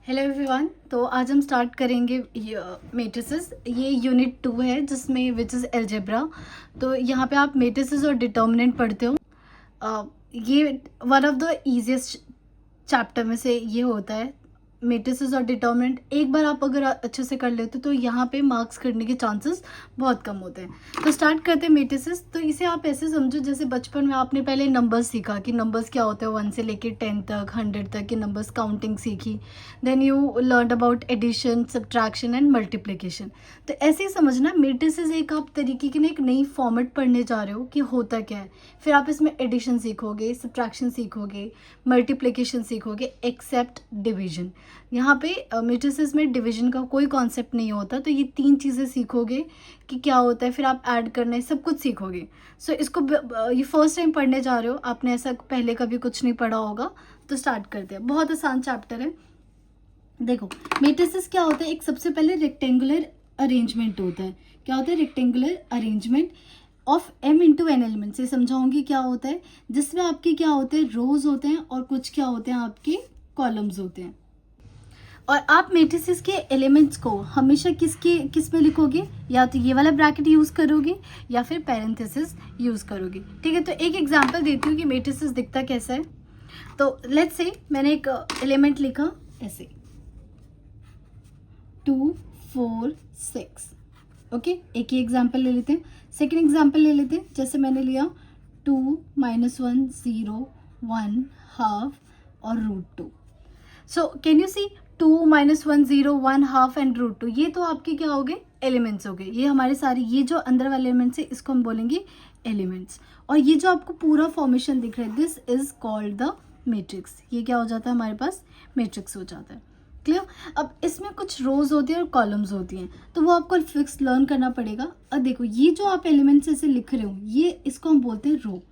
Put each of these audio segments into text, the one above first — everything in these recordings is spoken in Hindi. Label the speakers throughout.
Speaker 1: Hello everyone. तो आज हम स्टार्ट करेंगे मेट्रिसेस। ये यूनिट 2 है जिसमें विच इज़ अलजेब्रा। तो यहाँ पे आप मेट्रिसेस और डिटर्मिनेंट पढ़ते हो। ये one of the easiest chapter में से ये होता है, मेट्रिसेस और डिटर्मिनेंट। एक बार आप अगर अच्छे से कर लेते हो तो यहाँ पे मार्क्स करने के चांसेस बहुत कम होते हैं। तो स्टार्ट करते हैं मेट्रिसेस। तो इसे आप ऐसे समझो जैसे बचपन में आपने पहले नंबर्स सीखा कि नंबर्स क्या होते हैं, 1 से लेके 10 तक, 100 तक के नंबर्स, काउंटिंग सीखी। Then you learn about addition, subtraction and multiplication. तो ऐसे ही समझना, मेट्रिसेस एक आप तरीके की ना एक नई फॉर्मेट पढ़ने जा रहे हो कि होता क्या है। फिर आप इसमें एडिशन सीखोगे, सब्ट्रैक्शन सीखोगे, मल्टीप्लिकेशन सीखोगे, एक्सेप्ट डिवीजन। यहाँ पे मेट्रिसेस में डिवीजन का कोई कॉन्सेप्ट नहीं होता। तो ये 3 चीज़ें सीखोगे कि क्या होता है, फिर आप ऐड करना है, सब कुछ सीखोगे। सो इसको ये फर्स्ट टाइम पढ़ने जा रहे हो, आपने ऐसा पहले कभी कुछ नहीं पढ़ा होगा। तो स्टार्ट करते हैं। बहुत आसान चैप्टर है। देखो मेट्रिसेस क्या होता है, एक सबसे पहले रेक्टेंगुलर अरेंजमेंट होता है। क्या होता है? Rectangular arrangement of m into an element से समझाऊंगी क्या होता है, जिसमें आपके क्या होते हैं, रोज होते हैं और कुछ क्या होते हैं, आपके कॉलम्स होते हैं। और आप मेट्रिसेस के एलिमेंट्स को हमेशा किस में लिखोगे, या तो ये वाला ब्रैकेट यूज करोगे या फिर पैरेंथेसिस यूज करोगे। ठीक है, तो एक एग्जांपल देती हूँ कि मेट्रिसेस दिखता कैसा है। तो लेट्स से मैंने एक एलिमेंट लिखा ऐसे 2 4 6। ओके, एक ही एग्जांपल ले लेते हैं। सेकेंड एग्जांपल ले लेते हैं, जैसे मैंने लिया 2 -1 0 1 हाफ और √2। So can you see 2 -1 0 1 half and √2, ये तो आपके क्या हो गए, एलिमेंट्स हो गए। ये हमारे सारे ये जो अंदर वाले एलिमेंट्स है इसको हम बोलेंगे एलिमेंट्स। और ये जो आपको पूरा फॉर्मेशन दिख रहा है, this is called the matrix. ये क्या हो जाता है, हमारे पास मैट्रिक्स हो जाता है। क्लियर? अब इसमें कुछ रोज होती है और कॉलम्स होती हैं, तो वो आपको फिक्स लर्न करना पड़ेगा। अब देखो ये जो आप एलिमेंट्स ऐसे लिख रहे हो, ये इसको हम बोलते हैं रो।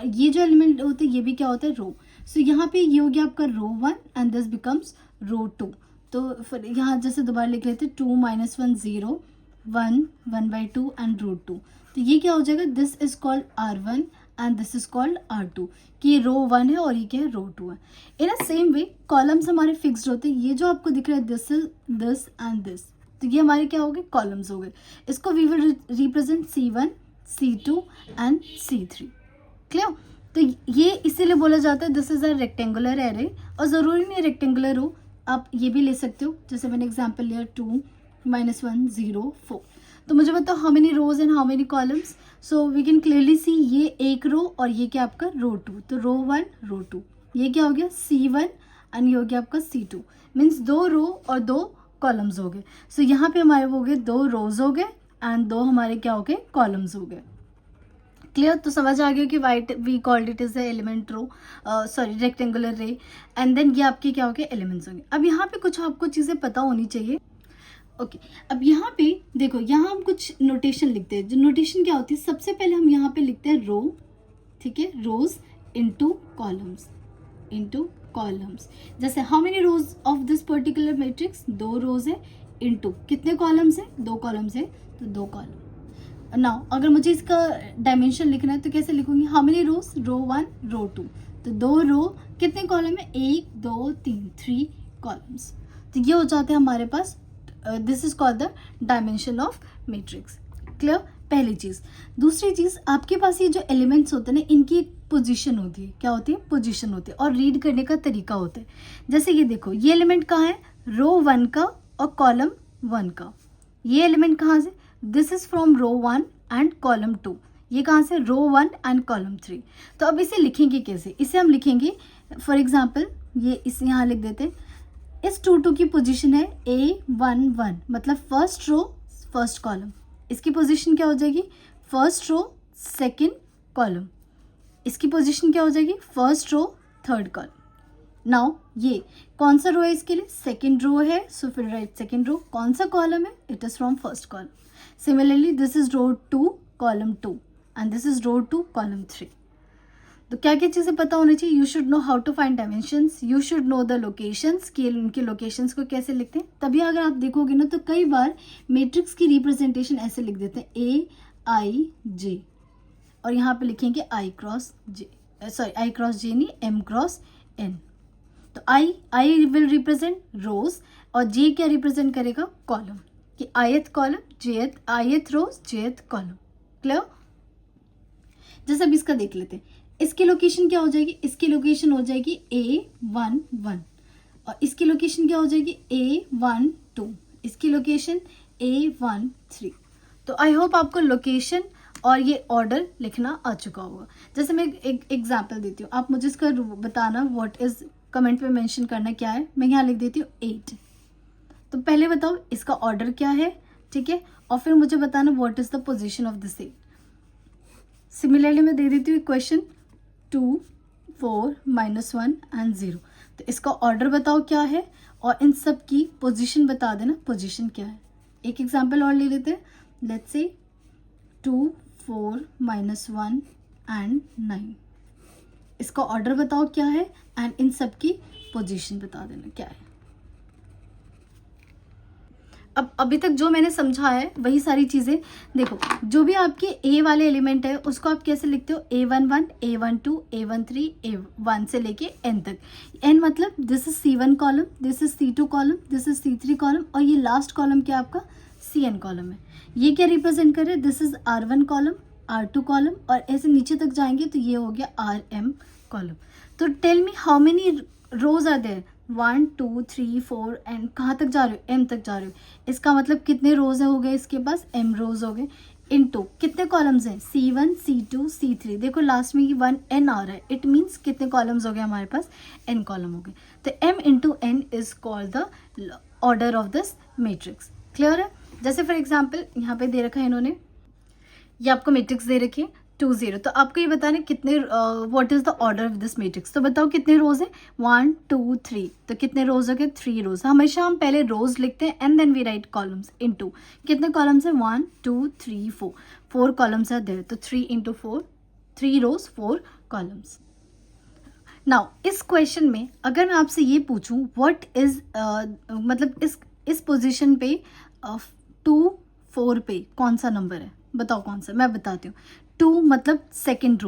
Speaker 1: ये जो एलिमेंट होते हैं ये भी क्या होता है, रो। सो यहाँ पे ये हो गया आपका रो 1 एंड दिस बिकम्स रो 2। तो फिर यहाँ जैसे दोबारा लिख लेते 2 -1 0 1 1/2 एंड √2। तो ये क्या हो जाएगा, this is called R1 and this is called R2, कि ये रो 1 है और ये क्या है, रो 2 है। इन अ सेम वे कॉलम्स हमारे फिक्स्ड होते हैं। ये जो आपको दिख रहा है, this is this and this, तो ये हमारे क्या हो गए, कॉलम्स हो गए। इसको we will represent C1 C2 and C3। Clear? तो ये इसीलिए बोला जाता है this is a rectangular array. और ज़रूरी नहीं रेक्टेंगुलर हो, आप ये भी ले सकते हो। जैसे मैंने एग्जांपल लिया 2 -1 0 4। तो मुझे बताओ how many rows and how many columns. So we can clearly see ये एक रो और ये क्या आपका रो 2। तो रो 1 रो 2, ये क्या हो गया C1 एंड ये हो गया आपका C2। मीन्स 2 रो और 2 कॉलम्स हो गए। सो यहाँ पे हमारे हो गए 2 रोज हो गए एंड 2 हमारे क्या हो गए, कॉलम्स हो गए। क्लियर? तो समझ आ गया कि what we called it is the element row, sorry rectangular array. And then ये आपके क्या हो गए, एलिमेंट्स होंगे। अब यहाँ पे कुछ आपको चीज़ें पता होनी चाहिए। ओके, अब यहाँ पे देखो, यहाँ हम कुछ नोटेशन लिखते हैं। जो नोटेशन क्या होती है, सबसे पहले हम यहाँ पे लिखते हैं रो। ठीक है, रोज इनटू कॉलम्स। जैसे how many rose of this particular matrix, 2 रोज है, इनटू कितने कॉलम्स है, 2 कॉलम्स है, तो 2 कॉलम। नाउ अगर मुझे इसका डायमेंशन लिखना है तो कैसे लिखूंगी, हाउ मेनी रोज, रो 1 रो 2। तो 2 रो, कितने कॉलम है, 1 2 3 3 कॉलम्स। तो ये हो जाते हैं हमारे पास, this is called the dimension of matrix. Clear? पहली चीज। दूसरी चीज, आपके पास ये जो एलिमेंट्स होते हैं ना, इनकी एक पोजीशन होती है। क्या होती है, पोजीशन होती है, और रीड करने का तरीका होता है। जैसे ये देखो, ये एलिमेंट कहाँ है, रो 1 का और कॉलम 1 का। ये एलिमेंट कहाँ से, this is from row 1 and column 2। ये कहाँ से, रो 1 एंड कॉलम 3। तो अब इसे लिखेंगे कैसे, इसे हम लिखेंगे फॉर एग्जाम्पल, ये इस यहाँ लिख देते हैं। इस 2 की पोजीशन है A1 1, मतलब फर्स्ट रो फर्स्ट कॉलम। इसकी पोजीशन क्या हो जाएगी, फर्स्ट रो सेकंड कॉलम। इसकी पोजीशन क्या हो जाएगी, first row third column. Now ये कौन सा रो है, इसके लिए सेकंड रो है, सो फिर राइट सेकंड रो। कौन सा कॉलम है, it is from first column. Similarly this is row 2 column 2 and this is row 2 column 3। तो क्या क्या चीज़ें पता होनी चाहिए, you should know how to find dimensions, you should know the locations, कि उनके लोकेशंस को कैसे लिखते हैं। तभी अगर आप देखोगे ना, तो कई बार मैट्रिक्स की रिप्रेजेंटेशन ऐसे लिख देते हैं AIJ, और यहाँ पे लिखेंगे I cross J, sorry I cross J नहीं, M क्रॉस N। तो आई विल रिप्रेजेंट रोज और जे क्या रिप्रेजेंट करेगा, कॉलम, कि ith कॉलम ith रोज jth कॉलम। क्लियर? जैसे अब इसका देख लेते हैं, इसकी लोकेशन क्या हो जाएगी, इसकी लोकेशन हो जाएगी A11 और इसकी लोकेशन क्या हो जाएगी A12, इसकी लोकेशन A13। तो आई होप आपको लोकेशन और ये ऑर्डर लिखना आ चुका होगा। जैसे मैं एक एग्जाम्पल देती हूँ, आप मुझे इसका बताना व्हाट इज, कमेंट पे मेंशन करना क्या है। मैं यहाँ लिख देती हूँ 8। तो पहले बताओ इसका ऑर्डर क्या है, ठीक है, और फिर मुझे बताना what is the position of this 8। Similarly मैं दे देती हूँ क्वेश्चन 2, 4, -1 एंड 0। तो इसका ऑर्डर बताओ क्या है और इन सब की पोजीशन बता देना, पोजीशन क्या है। एक एग्जांपल और ले लेते हैं, लेट्स से 2, 4, -1 एंड 9। इसका ऑर्डर बताओ क्या है एंड इन सब की पोजीशन बता देना क्या है। अब अभी तक जो मैंने समझाया है वही सारी चीज़ें देखो, जो भी आपके ए वाले एलिमेंट है उसको आप कैसे लिखते हो, A11, A12, A13, A1 से लेके n तक। n मतलब this is C1 column, this is C2 column, this is C3 column और ये लास्ट कॉलम क्या आपका Cn कॉलम है। ये क्या रिप्रेजेंट कर रहे हैं, this is R1 column, R2 column और ऐसे नीचे तक जाएंगे तो ये हो गया Rm कॉलम। तो tell me how many rows are there, 1, 2, 3, 4 and कहाँ तक जा रहे हो, m तक जा रहे हो। इसका मतलब कितने रोज हो गए इसके पास, m रोज हो गए, इनटू कितने कॉलम्स हैं, C1, C2, C3। देखो लास्ट में ये 1n आ रहा है, इट मीन्स कितने कॉलम्स हो गए हमारे पास, n कॉलम हो गए। तो m into n is called the order of this matrix. Clear है? जैसे फॉर एग्जाम्पल यहाँ पे दे रखा है इन्होंने, ये आपको मैट्रिक्स दे रखी है 2, 0। तो आपको ये बताना कितने, what is the order of this matrix. तो बताओ कितने रोज है, 1, 2, 3। तो कितने रोज हो गए, 3 रोज। हमेशा हम पहले रोज लिखते हैं and then we write columns into. कितने कॉलम्स है, 1, 2, 3, 4। 4 कॉलम्स है देयर, तो 3 इंटू 4, 3 रोज 4 कॉलम्स। नाउ इस क्वेश्चन में अगर मैं आपसे ये पूछूं व्हाट इज मतलब इस पोजीशन पे 2, 4 पे कौन सा नंबर है, बताओ कौन सा। मैं बताती हूँ, 2 मतलब सेकेंड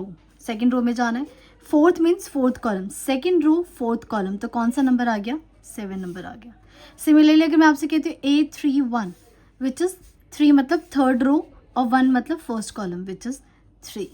Speaker 1: रो में जाना है, 4th means 4th column, second row 4th column, तो कौन सा नंबर आ गया, 7 नंबर आ गया। सिमिलरली अगर मैं आपसे कहती हूँ A31 विच इज 3 मतलब 3rd रो और 1 मतलब 1st कॉलम विच इज 3।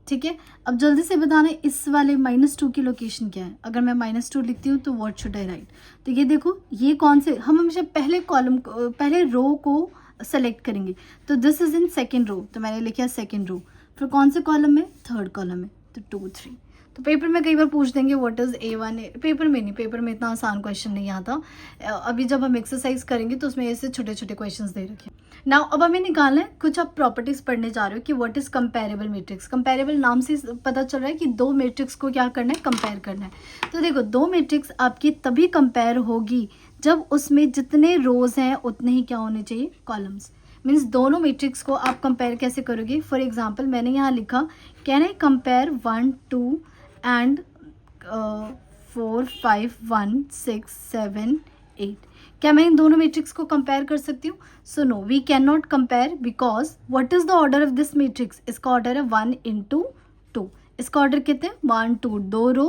Speaker 1: ठीक है, अब जल्दी से बताना इस वाले -2 की लोकेशन क्या है। अगर मैं -2 लिखती हूँ तो व्हाट शुड आई राइट। तो ये देखो ये कौन से, हम हमेशा पहले कॉलम पहले रो को सेलेक्ट करेंगे। तो this is in second row, तो मैंने लिखा सेकेंड रो। फिर कौन से कॉलम में, 3rd कॉलम में, तो 2, 3। तो पेपर में कई बार पूछ देंगे व्हाट इज A1, पेपर में नहीं, पेपर में इतना आसान क्वेश्चन नहीं आता। अभी जब हम एक्सरसाइज करेंगे तो उसमें ऐसे छोटे छोटे क्वेश्चंस दे रखे हैं। नाउ अब हमें निकालना है कुछ, आप प्रॉपर्टीज पढ़ने जा रहे हो कि what is comparable matrix. Comparable नाम से पता चल रहा है कि दो मैट्रिक्स को क्या करना है, कंपेयर करना है। तो देखो दो मैट्रिक्स आपकी तभी कंपेयर होगी जब उसमें जितने रोज हैं उतने ही क्या होने चाहिए, कॉलम्स। मीन्स दोनों मैट्रिक्स को आप कंपेयर कैसे करोगे। फॉर एग्जाम्पल मैंने यहाँ लिखा, कैन आई कंपेयर 1, 2 एंड 4, 5, 1, 6, 7, 8। क्या मैं इन दोनों मैट्रिक्स को कंपेयर कर सकती हूँ? So no, we can not compare because what is the order of this matrix. इसका ऑर्डर है 1 इंटू 2। इसका ऑर्डर कितने, 1, 2, 2 रो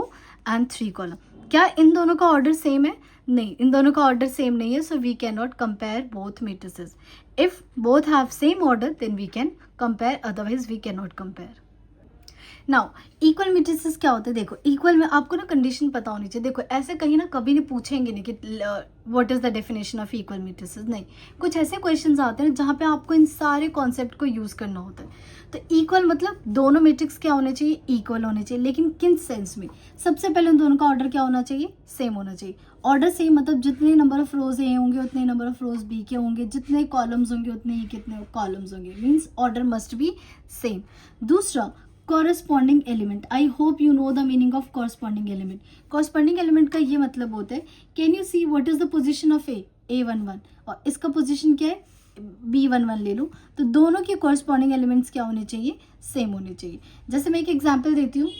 Speaker 1: एंड 3 कॉलम। क्या इन दोनों का ऑर्डर सेम है? नहीं, इन दोनों का ऑर्डर सेम नहीं है। So we can not compare both matrices. If both have same order then we can compare, otherwise we can not compare. Now equal matrices क्या होते हैं, देखो इक्वल में आपको ना कंडीशन पता होनी चाहिए। देखो ऐसे कहीं ना कभी नहीं पूछेंगे नहीं कि what is the definition of equal matrices, नहीं। कुछ ऐसे क्वेश्चंस आते हैं जहाँ पे आपको इन सारे कॉन्सेप्ट को यूज करना होता है। तो इक्वल मतलब दोनों मैट्रिक्स क्या होने चाहिए, इक्वल होने चाहिए। लेकिन किन सेंस में, सबसे पहले उन दोनों का ऑर्डर क्या होना चाहिए, सेम होना चाहिए। ऑर्डर सेम मतलब जितने नंबर ऑफ रोज ए होंगे उतने नंबर ऑफ रोज बी के होंगे, जितने कॉलम्स होंगे उतने ही कितने कॉलम्स होंगे, means order must be same. दूसरा corresponding element, I hope you know the meaning of corresponding element. Corresponding element का ये मतलब होता है, can you see what is the position of A11 और इसका पोजीशन क्या है, B11 ले लो। तो दोनों के कॉरस्पॉन्डिंग एलिमेंट्स क्या होने चाहिए, सेम होने चाहिए। जैसे मैं एक एग्जाम्पल देती हूँ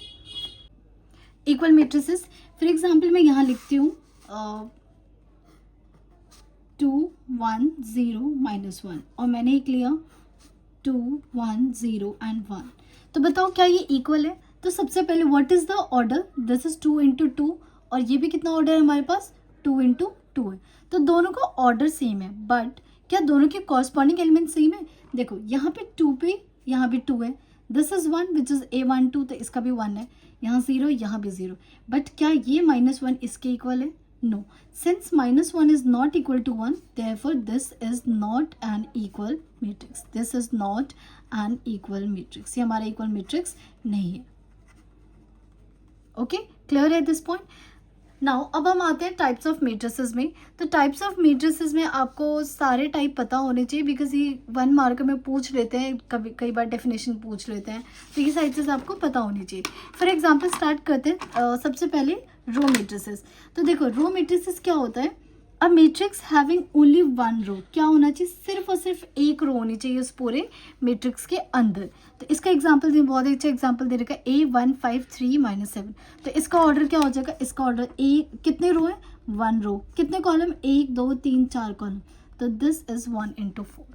Speaker 1: इक्वल मैट्रिसेस। फॉर एग्जाम्पल मैं यहाँ लिखती हूँ 2, 1, 0, -1 और मैंने एक लिया 2, 1, 0 एंड 1। तो बताओ क्या ये इक्वल है। तो सबसे पहले what is the order, this is 2 into 2 और ये भी कितना ऑर्डर है हमारे पास, 2 इंटू 2 है। तो दोनों का ऑर्डर सेम है, बट क्या दोनों के कॉरस्पॉन्डिंग एलिमेंट सेम है? देखो यहाँ पे 2 पे यहाँ भी 2 है, this is 1 which is A12, तो इसका भी 1 है, यहाँ 0 यहाँ भी 0, बट क्या ये -1 इसके इक्वल है? No, since -1 is not equal to 1, therefore this is not an equal matrix. This is not an equal matrix. ये हमारा equal matrix नहीं है. ओके, क्लियर है दिस पॉइंट? नाउ अब हम आते हैं टाइप्स ऑफ मैट्रिसेस में. तो टाइप्स ऑफ मैट्रिसेस में आपको सारे टाइप पता होने चाहिए, बिकॉज ये 1 मार्क में पूछ लेते हैं, कई बार डेफिनेशन पूछ लेते हैं, तो ये सारी चीज़ आपको पता होनी चाहिए. फॉर एग्जांपल स्टार्ट करते हैं सबसे पहले रो मैट्रिसेस. तो देखो रो मैट्रिसेस क्या होता है, अ मैट्रिक्स हैविंग ओनली 1 रो. क्या होना चाहिए, सिर्फ और सिर्फ एक रो होनी चाहिए उस पूरे मैट्रिक्स के अंदर. तो इसका एग्जांपल दे, बहुत अच्छा एग्जांपल दे रखा है, A1 5 3 -7. तो इसका ऑर्डर क्या हो जाएगा, इसका ऑर्डर कितने रो है, 1 रो. कितने कॉलम, 1 2 3 4 कॉलम. तो दिस इज 1 इंटू 4.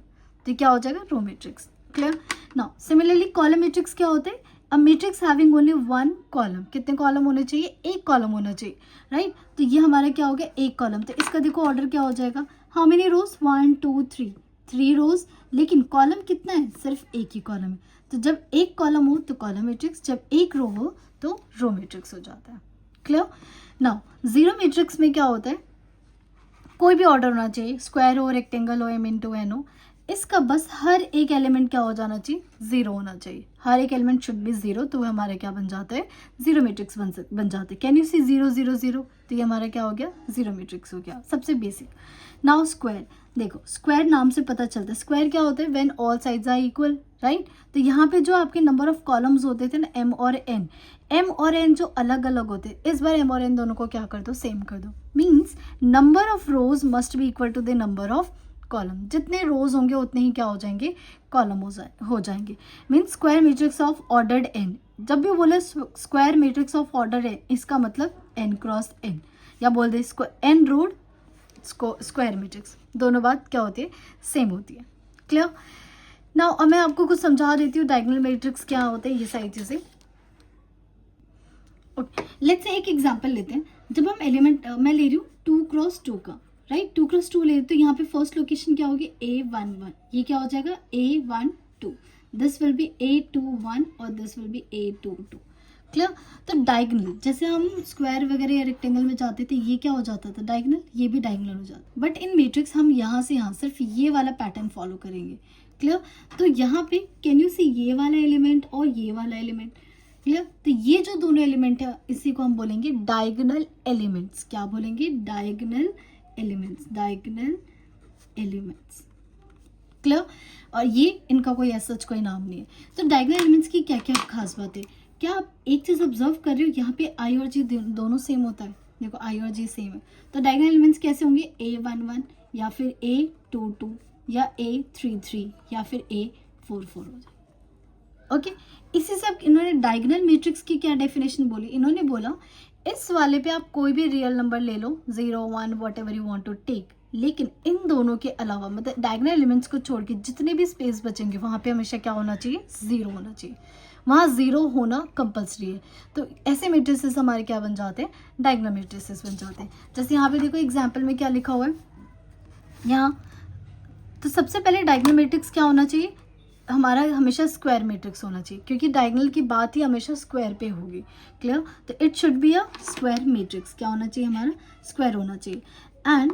Speaker 1: तो क्या हो जाएगा, row matrix. Clear? Now similarly column matrix क्या होते हैं, a matrix having only 1 column. कितने कॉलम होने चाहिए, एक कॉलम होना चाहिए, राइट? तो ये हमारा क्या हो गया, एक कॉलम. तो इसका देखो ऑर्डर क्या हो जाएगा, हाउ मेनी रोज, 1 2 3, 3 रोज, लेकिन कॉलम कितना है, सिर्फ एक ही कॉलम है. तो जब एक कॉलम हो तो कॉलम मैट्रिक्स, जब एक रो हो तो रो मैट्रिक्स हो जाता है. क्लियर? नाउ जीरो मैट्रिक्स में क्या होता है, कोई भी ऑर्डर होना चाहिए, स्क्वायर हो, रेक्टेंगल हो, m इंटू n हो, इसका बस हर एक एलिमेंट क्या हो जाना चाहिए, 0 होना चाहिए. हर एक एलिमेंट शुड बी 0. तो हमारा क्या बन जाता है, जीरो मैट्रिक्स बन जाते हैं. Can you see 0 0 0? तो ये हमारा क्या हो गया, जीरो मैट्रिक्स हो गया, सबसे बेसिक. नाउ स्क्वायर, देखो स्क्वायर नाम से पता चलता है, स्क्वायर क्या होता है, when all sides are equal, right? तो यहाँ पे जो आपके नंबर ऑफ कॉलम्स होते थे ना, m और n जो अलग अलग होते, इस बार m और n दोनों को क्या कर दो, सेम कर दो. Means number of rows must be equal to the number of column. जितने रोज होंगे उतने ही क्या हो जाएंगे, कॉलम हो जाएंगे. Means square matrix of ordered n. जब भी बोले square matrix of order n, इसका मतलब n क्रॉस n, या बोल दे n रोड स्क्वायर मैट्रिक्स. दोनों बात क्या होती है, सेम होती है. क्लियर? नाउ अब मैं आपको कुछ समझा देती हूँ, डायगोनल मैट्रिक्स क्या होते हैं, ये सारी चीजें. ओके, लेट्स से एक एग्जांपल लेते हैं. जब हम एलिमेंट, मैं ले रही हूँ 2 क्रॉस 2 का, राइट? 2 क्रॉस 2 ले, तो यहाँ पे फर्स्ट लोकेशन क्या होगी, A11. ये क्या हो जाएगा, A12. This will be A21 और this will be A22. Clear? तो डायगोनल, जैसे हम स्क्वायर वगैरह या रेक्टेंगल में जाते थे, ये क्या हो जाता था, डायगोनल. ये भी डायगोनल हो जाता, बट इन मैट्रिक्स हम यहाँ से यहाँ सिर्फ ये वाला पैटर्न फॉलो करेंगे. क्लियर? तो यहाँ पे कैन यू सी ये वाला एलिमेंट और ये वाला एलिमेंट. क्लियर? तो ये जो दोनों एलिमेंट है, इसी को हम बोलेंगे डायगोनल एलिमेंट्स. क्या बोलेंगे, diagonal elements, diagonal elements. Clear? और ये इनका कोई ऐसा कोई नाम नहीं है. तो डायगोनल एलिमेंट्स की क्या क्या खास बात है, क्या आप एक चीज ऑब्जर्व कर रहे हो, यहाँ पे आई और जी दोनों सेम होता है. देखो आई और जी सेम है, तो डायगोनल एलिमेंट्स कैसे होंगे, A11 या फिर A22 या A33 या फिर A44 हो जाए. ओके, इसी से इन्होंने डायगोनल मैट्रिक्स की क्या डेफिनेशन बोली, इन्होंने बोला इस वाले पे आप कोई भी रियल नंबर ले लो, 0 1 whatever you want to take, लेकिन इन दोनों के अलावा, मतलब डायगोनल एलिमेंट्स को छोड़ के जितने भी स्पेस बचेंगे वहाँ पे हमेशा क्या होना चाहिए, 0 होना चाहिए. वहाँ 0 होना कंपल्सरी है. तो ऐसे मैट्रिसेस हमारे क्या बन जाते हैं, डायगोनल मैट्रिसेस बन जाते हैं. जैसे यहाँ पे देखो एग्जाम्पल में क्या लिखा हुआ है यहाँ. तो सबसे पहले डायगोनल मैट्रिक्स क्या होना चाहिए, हमारा हमेशा स्क्वायर मैट्रिक्स होना चाहिए, क्योंकि डायगोनल की बात ही हमेशा स्क्वायर पे होगी. क्लियर? तो it should be a square matrix. क्या होना चाहिए, हमारा स्क्वायर होना चाहिए. एंड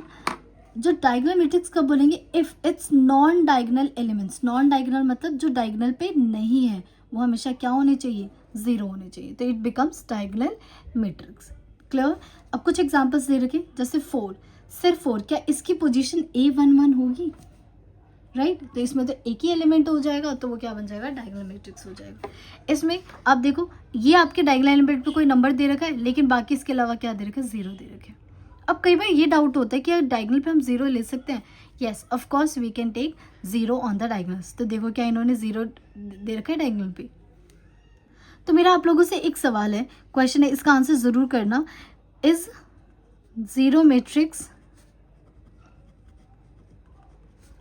Speaker 1: जो डायगोनल मैट्रिक्स कब बोलेंगे, if it's non diagonal elements. Non diagonal मतलब जो डायगोनल पे नहीं है, वो हमेशा क्या होने चाहिए, 0 होने चाहिए. तो it becomes diagonal matrix. Clear? अब कुछ एग्जांपल्स दे रखे, जैसे 4, सिर्फ 4, क्या इसकी पोजीशन A11 होगी, राइट? तो इसमें तो एक ही एलिमेंट हो जाएगा, तो वो क्या बन जाएगा, डायगोनल मैट्रिक्स हो जाएगा. इसमें आप देखो, ये आपके डायगोनल एलिमेंट पे कोई नंबर दे रखा है, लेकिन बाकी इसके अलावा क्या दे रखा है, 0 दे रखे. अब कई बार ये डाउट होता है कि डायगोनल पे हम 0 ले सकते हैं. Yes, of course we can take 0 on the diagonals. तो देखो क्या इन्होंने 0 दे रखा है डायगोनल पे. तो मेरा आप लोगों से एक सवाल है, क्वेश्चन है, इसका आंसर जरूर करना. Is zero matrix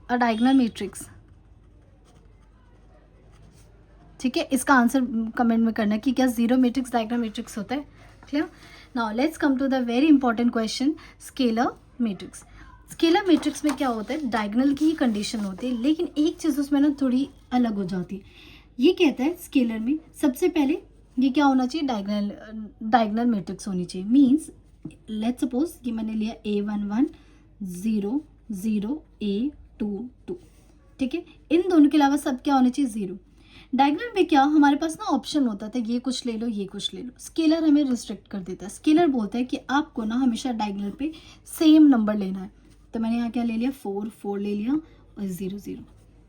Speaker 1: a diagonal matrix? ठीक है, इसका आंसर कमेंट में करना कि क्या जीरो मैट्रिक्स डायगोनल मैट्रिक्स होता है. Clear. Now let's come to the very important question, scalar matrix. Scalar matrix में क्या होता है, डायगोनल की ही कंडीशन होती है, लेकिन एक चीज़ उसमें ना थोड़ी अलग हो जाती है. ये कहता है स्केलर में सबसे पहले ये क्या होना चाहिए, डायगोनल मैट्रिक्स होनी चाहिए. मीन्स लेट्स सपोज कि मैंने लिया A11 0 0 A22, ठीक है. इन दोनों के अलावा सब क्या होना चाहिए, 0. डायगोनल में क्या हमारे पास ना ऑप्शन होता था, ये कुछ ले लो ये कुछ ले लो. स्केलर हमें रिस्ट्रिक्ट कर देता है. स्केलर बोलता है कि आपको ना हमेशा डायगोनल पे सेम नंबर लेना है. तो मैंने यहाँ क्या ले लिया, 4 4 ले लिया और 0 0.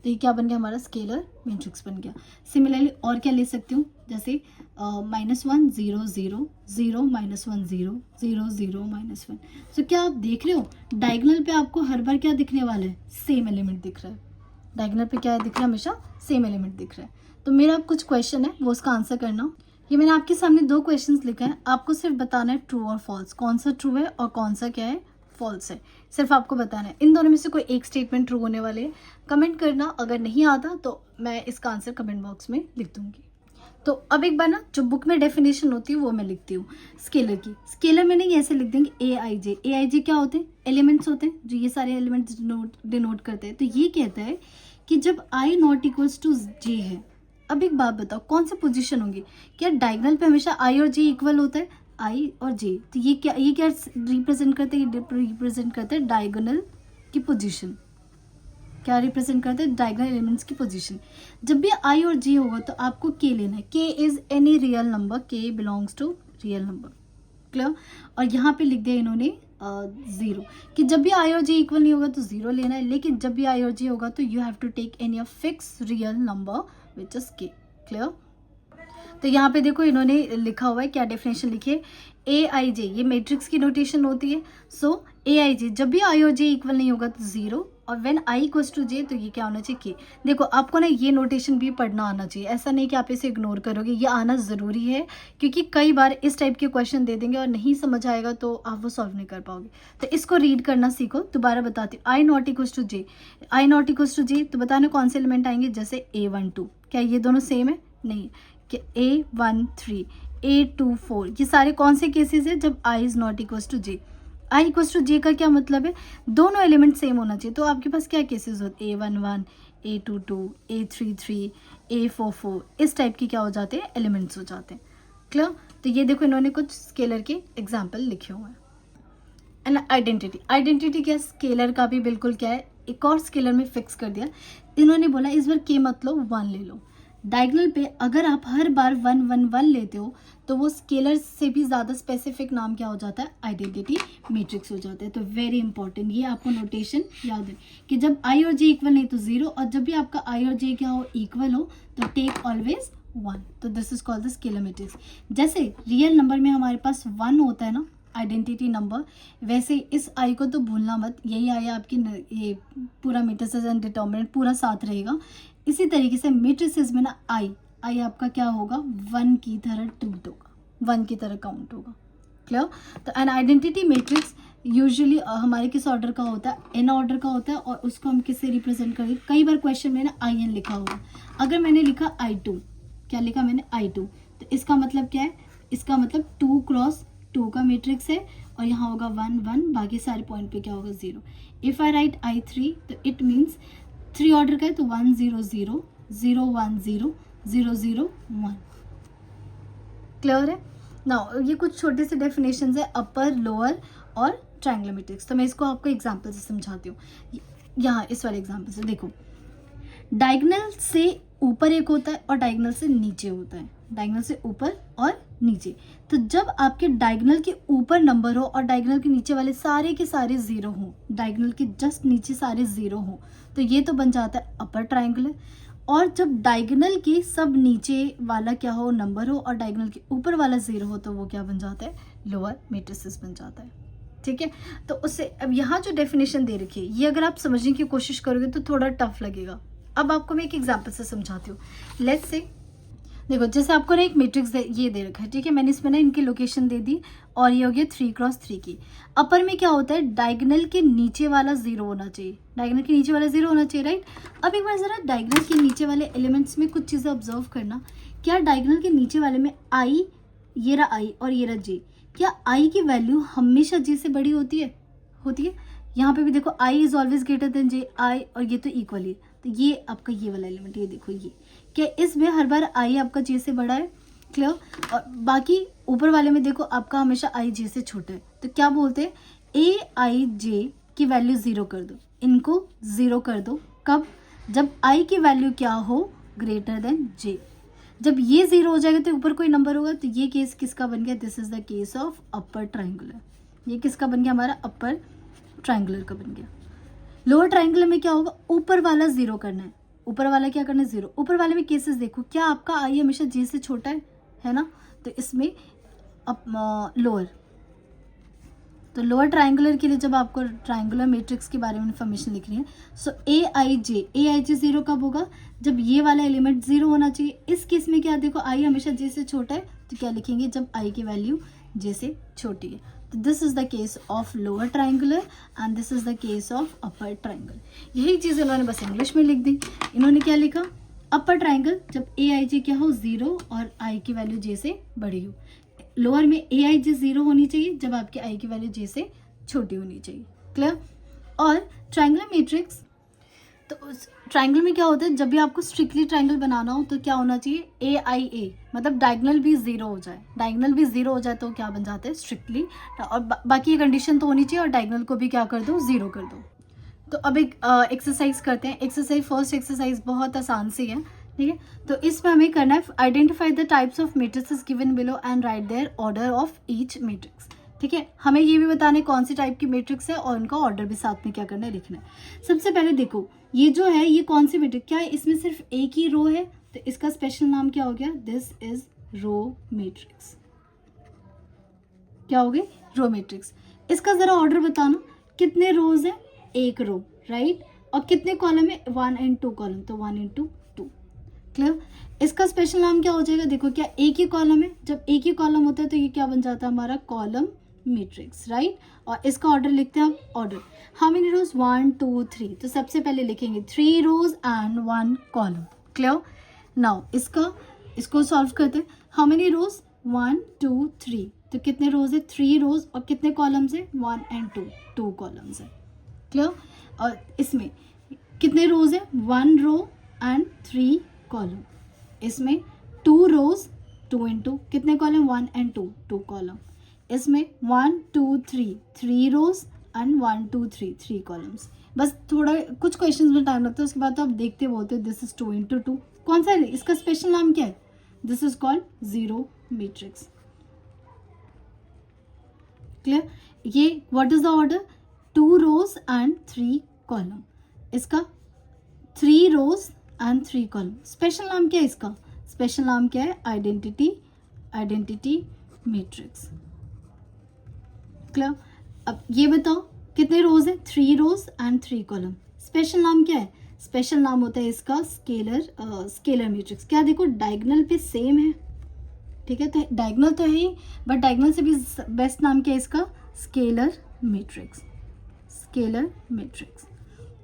Speaker 1: तो ये क्या बन गया, हमारा स्केलर मैट्रिक्स बन गया. सिमिलरली और क्या ले सकती हूँ, जैसे -1 0 0 0 -1 0 0 0 -1. तो क्या आप देख रहे हो डायगोनल पे आपको हर बार क्या दिखने वाला है, सेम एलिमेंट दिख रहा है. डायगोनल पे क्या दिख रहा है, हमेशा सेम एलिमेंट दिख रहा है. तो मेरा अब कुछ क्वेश्चन है वो उसका आंसर करना. ये मैंने आपके सामने 2 क्वेश्चंस लिखा है, आपको सिर्फ बताना है ट्रू और फॉल्स, कौन सा ट्रू है और कौन सा क्या है फॉल्स है. सिर्फ आपको बताना है. इन दोनों में से कोई एक स्टेटमेंट ट्रू होने वाले है. कमेंट करना, अगर नहीं आता तो मैं इसका आंसर कमेंट बॉक्स में लिख दूंगी. तो अब एक बार ना जो बुक में डेफिनेशन होती है वो मैं लिखती हूँ स्केलर की. स्केलर में नहीं ऐसे लिख देंगे AIJ. AIJ क्या होते हैं, एलिमेंट्स होते हैं, जो ये सारे एलिमेंट्स डिनोट करते हैं. तो ये कहता है कि जब I not equals to J है. अब एक बात बताओ, कौन सी पोजीशन होगी, क्या डायगोनल पे हमेशा I और J इक्वल होता है, I और J. तो ये क्या रिप्रेजेंट करते हैं, रिप्रेजेंट करते हैं डायगोनल की पोजीशन. क्या रिप्रेजेंट करते हैं, डायगोनल एलिमेंट्स की पोजीशन. जब भी I और J होगा तो आपको K लेना है. K is any real number, K belongs to real number. Clear. और यहाँ पे लिख दिया इन्होंने 0 कि जब भी I और J इक्वल नहीं होगा तो 0 लेना है, लेकिन जब भी I और J होगा तो you have to take any fix real number which is K. Clear. तो यहाँ पे देखो इन्होंने लिखा हुआ है, क्या डेफिनेशन लिखी है, AIJ ये मैट्रिक्स की नोटेशन होती है. सो AIJ जब भी I और J इक्वल नहीं होगा तो 0, और when I equals to J तो ये क्या होना चाहिए, K. देखो आपको ना ये नोटेशन भी पढ़ना आना चाहिए, ऐसा नहीं कि आप इसे इग्नोर करोगे, ये आना ज़रूरी है, क्योंकि कई बार इस टाइप के क्वेश्चन दे देंगे और नहीं समझ आएगा तो आप वो सॉल्व नहीं कर पाओगे. तो इसको रीड करना सीखो. दोबारा बताती हूँ, I not equals to J, I not equals to J, तो बताना कौन से एलिमेंट आएंगे, जैसे A12. क्या ये दोनों सेम है, नहीं. कि A13 A24 ये सारे कौन से केसेस है, जब I is not equals to J. I equals to J का क्या मतलब है, दोनों एलिमेंट सेम होना चाहिए. तो आपके पास क्या केसेस होते, A11 A22 A33 A44, इस टाइप की क्या हो जाते हैं, एलिमेंट्स हो जाते हैं. क्लियर. तो ये देखो इन्होंने कुछ स्केलर के एग्जाम्पल लिखे हुए हैं. एंड आइडेंटिटी क्या, स्केलर का भी बिल्कुल क्या है, एक और स्केलर में फिक्स कर दिया. इन्होंने बोला इस बार K मतलब 1 ले लो. डायगोनल पे अगर आप हर बार 1 1 1 लेते हो तो वो स्केलर से भी ज़्यादा स्पेसिफिक नाम क्या हो जाता है, आइडेंटिटी मैट्रिक्स हो जाता है. तो वेरी इंपॉर्टेंट, ये आपको नोटेशन याद है कि जब I और J इक्वल नहीं तो 0, और जब भी आपका I और J क्या हो, इक्वल हो, तो टेक ऑलवेज 1. तो this is called the scalar matrix. जैसे रियल नंबर में हमारे पास 1 होता है ना आइडेंटिटी नंबर, वैसे इस I को तो भूलना मत, यही आया आपकी ये पूरा मैट्रिसेस एंड डिटर्मिनेंट पूरा साथ रहेगा. इसी तरीके से मैट्रिसेस में ना I आपका क्या होगा, 1 की तरह ट्रीट होगा, 1 की तरह काउंट होगा. क्लियर. तो एन आइडेंटिटी मैट्रिक्स यूजुअली हमारे किस ऑर्डर का होता है, n ऑर्डर का होता है, और उसको हम किससे रिप्रेजेंट करेंगे. कई बार क्वेश्चन में ना IN लिखा होगा. अगर मैंने लिखा I2, क्या लिखा मैंने I2, तो इसका मतलब क्या है, इसका मतलब 2 क्रॉस 2 का मैट्रिक्स है, और यहाँ होगा 1 1, बाकी सारे पॉइंट पे क्या होगा 0. इफ आई राइट I3 तो इट मीन्स 3 ऑर्डर का है, तो 1 0 0 0 1 0 0 0 1. क्लियर है. नाउ ये कुछ छोटे से डेफिनेशंस है, अपर लोअर और ट्रायंगुलर मैट्रिक्स. तो मैं इसको आपको एग्जांपल से समझाती हूँ. यहाँ इस वाले एग्जांपल से देखो, डायगोनल से ऊपर एक होता है और डायगोनल से नीचे होता है. डायगोनल से ऊपर और नीचे. तो जब आपके डायगोनल के ऊपर नंबर हो और डायगोनल के नीचे वाले सारे के सारे 0 हो, डायगोनल के जस्ट नीचे सारे 0 हो, तो ये तो बन जाता है अपर ट्रायंगुलर. और जब डायगोनल के सब नीचे वाला क्या हो, नंबर हो, और डायगोनल के ऊपर वाला 0 हो, तो वो क्या बन जाता है, लोअर मैट्रिसेस बन जाता है. ठीक है. तो उससे अब यहाँ जो डेफिनेशन दे रखी है, ये अगर आप समझने की कोशिश करोगे तो थोड़ा टफ लगेगा. अब आपको मैं एक एग्जांपल से समझाती हूँ. लेट्स से देखो, जैसे आपको ना एक मैट्रिक्स ये दे रखा है, ठीक है. मैंने इसमें ना इनकी लोकेशन दे दी, और ये हो गया 3 क्रॉस 3 की. अपर में क्या होता है, डायगोनल के नीचे वाला 0 होना चाहिए, डायगोनल के नीचे वाला 0 होना चाहिए, राइट. अब एक बार ज़रा डायगोनल के नीचे वाले एलिमेंट्स में कुछ चीज़ें ऑब्जर्व करना. क्या डायगोनल के नीचे वाले में I, ये रहा I और ये रहा J, क्या आई की वैल्यू हमेशा जे से बड़ी होती है? यहाँ पे भी देखो I is always greater than जे, आई और ये तो इक्वल ही, तो ये आपका ये वाला एलिमेंट, ये देखो ये, क्या इसमें हर बार आई आपका जे से बड़ा है? क्लियर। और बाकी ऊपर वाले में देखो आपका हमेशा आई जे से छोटा है, तो क्या बोलते हैं, ए आई जे की वैल्यू 0 कर दो, इनको 0 कर दो। कब? जब आई की वैल्यू क्या हो, ग्रेटर देन जे। जब ये 0 हो जाएगा तो ऊपर कोई नंबर होगा, तो ये केस किसका बन गया, this is the case of upper triangular. ये किसका बन गया, हमारा अपर ट्राइंगुलर का बन गया। लोअर ट्राइंगुलर में क्या होगा, ऊपर वाला 0 करना है, ऊपर वाला क्या करना है, 0। ऊपर वाले में केसेस देखो, क्या आपका आई हमेशा जे से छोटा है ना, तो इसमें लोअर, तो लोअर ट्राइंगुलर के लिए जब आपको ट्राइंगुलर मैट्रिक्स के बारे में इन्फॉर्मेशन लिखनी है, सो ए आई जे 0 कब होगा, जब ये वाला एलिमेंट 0 होना चाहिए। इस केस में क्या, देखो आई हमेशा जे से छोटा है, तो क्या लिखेंगे, जब आई की वैल्यू जे से छोटी है। तो this is the case of lower triangular and this is the case of upper triangle. यही चीज़ इन्होंने बस इंग्लिश में लिख दी। इन्होंने क्या लिखा, अपर ट्राइंगल जब ए आई जे क्या हो, 0 और आई की वैल्यू जे से बड़ी हो। लोअर में ए आई जे 0 होनी चाहिए, जब आपकी आई की वैल्यू जे से छोटी होनी चाहिए। क्लियर। और ट्राइंगुलर मैट्रिक्स, तो उस ट्राइंगल में क्या होता है, जब भी आपको स्ट्रिक्टली ट्राइंगल बनाना हो तो क्या होना चाहिए, ए आई ए, मतलब डायगनल भी 0 हो जाए। डायगनल भी 0 हो जाए तो क्या बन जाता है, स्ट्रिक्टली। और बाकी ये कंडीशन तो होनी चाहिए, और डायगनल को भी क्या कर दो, 0 कर दो। तो अब एक एक्सरसाइज करते हैं। एक्सरसाइज, फर्स्ट एक्सरसाइज बहुत आसान सी है, ठीक है। तो इसमें हमें करना है, identify the types of matrices given below and write their order of each matrix. ठीक है, हमें ये भी बताना है कौन सी टाइप की मैट्रिक्स है और उनका ऑर्डर भी साथ में क्या करना है, लिखना है। सबसे पहले देखो, ये जो है ये कौन सी मैट्रिक्स, क्या है, इसमें सिर्फ एक ही रो है, तो इसका स्पेशल नाम क्या हो गया, दिस इज रो मैट्रिक्स। क्या हो गई, रो मैट्रिक्स। इसका जरा ऑर्डर बताना, कितने रोज है, एक रो, राइट। और कितने कॉलम है, 1 and 2 कॉलम, तो 1 into 2। क्लियर। इसका स्पेशल नाम क्या हो जाएगा, देखो क्या एक ही कॉलम है, जब एक ही कॉलम होता है तो ये क्या बन जाता है, हमारा कॉलम मैट्रिक्स, राइट। और इसका ऑर्डर लिखते हैं हम, ऑर्डर हाउ मेनी रोज, 1 2 3, तो सबसे पहले लिखेंगे 3 रोज एंड 1 कॉलम। क्लियर। नाउ इसको सॉल्व करते हैं। हाउ मेनी रोज, 1 2 3, तो कितने रोज है, 3 रोज, और कितने कॉलम्स है, 1 and 2 कॉलम्स है। क्लियर। और इसमें कितने रोज है, 1 रो एंड 3 कॉलम। इसमें 2 रोज, 2 into कितने कॉलम, 1 and 2 कॉलम। इसमें 1 2 3 रोज एंड 1 2 3 कॉलम्स। बस थोड़ा कुछ क्वेश्चंस में टाइम लगता है, उसके बाद तो आप देखते बोलते दिस इज 2 into 2। कौन सा है, इसका स्पेशल नाम क्या है, this is called zero matrix. Clear. ये what is the order, 2 rows and 3 column. इसका 3 रोज एंड 3 कॉलम। स्पेशल नाम क्या है इसका, स्पेशल नाम क्या है, आइडेंटिटी मैट्रिक्स। क्लियर। अब ये बताओ कितने रोज है, 3 रोज एंड 3 कॉलम। स्पेशल नाम क्या है, स्पेशल नाम होता है इसका स्केलर मैट्रिक्स। क्या देखो डायगोनल पे सेम है, ठीक है, तो डायगोनल तो है ही, बट डायगोनल से भी बेस्ट नाम क्या है इसका, स्केलर मैट्रिक्स।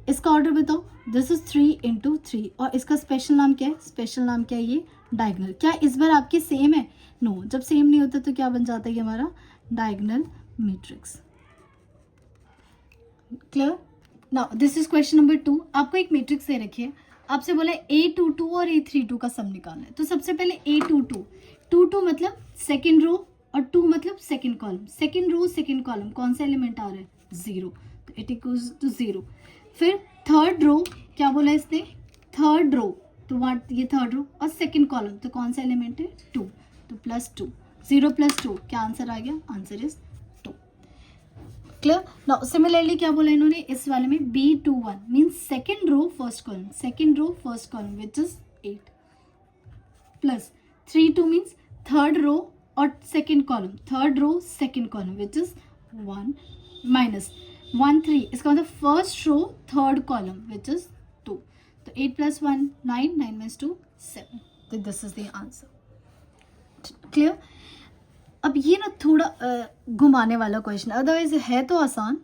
Speaker 1: इसका ऑर्डर बताओ, दिस इज 3 into 3, और इसका स्पेशल नाम क्या है, स्पेशल नाम क्या है, ये डायगोनल। क्या इस बार आपके सेम है, नो, जब सेम नहीं होता तो क्या बन जाता है हमारा diagonal matrix. Clear. Now this is question number 2। आपको एक मैट्रिक्स दे रखी है, आपसे बोला है A22 और A32 का सम निकालना है। तो सबसे पहले A22 मतलब सेकेंड रो और 2 मतलब second column. Second row second column, कौन सा एलिमेंट आ रहा है, 0, तो इट इक्वल्स टू 0। फिर थर्ड रो, क्या बोला इसने, थर्ड रो, तो व्हाट, ये थर्ड रो, और सेकेंड कॉलम, तो कौन सा एलिमेंट है, 2, तो +2, 0 + 2, क्या आंसर आ गया, answer is 2। Clear. Now similarly क्या बोला इन्होंने इस वाले में, B21 means second row first column which is 8, plus 32 means third row और second column which is 1, minus 1 3, इसका मतलब first row third column which is 2, तो 8 + 1 9, 9 - 2 7, तो this is the answer. Clear. अब ये ना थोड़ा घुमाने वाला क्वेश्चन, अदरवाइज है तो आसान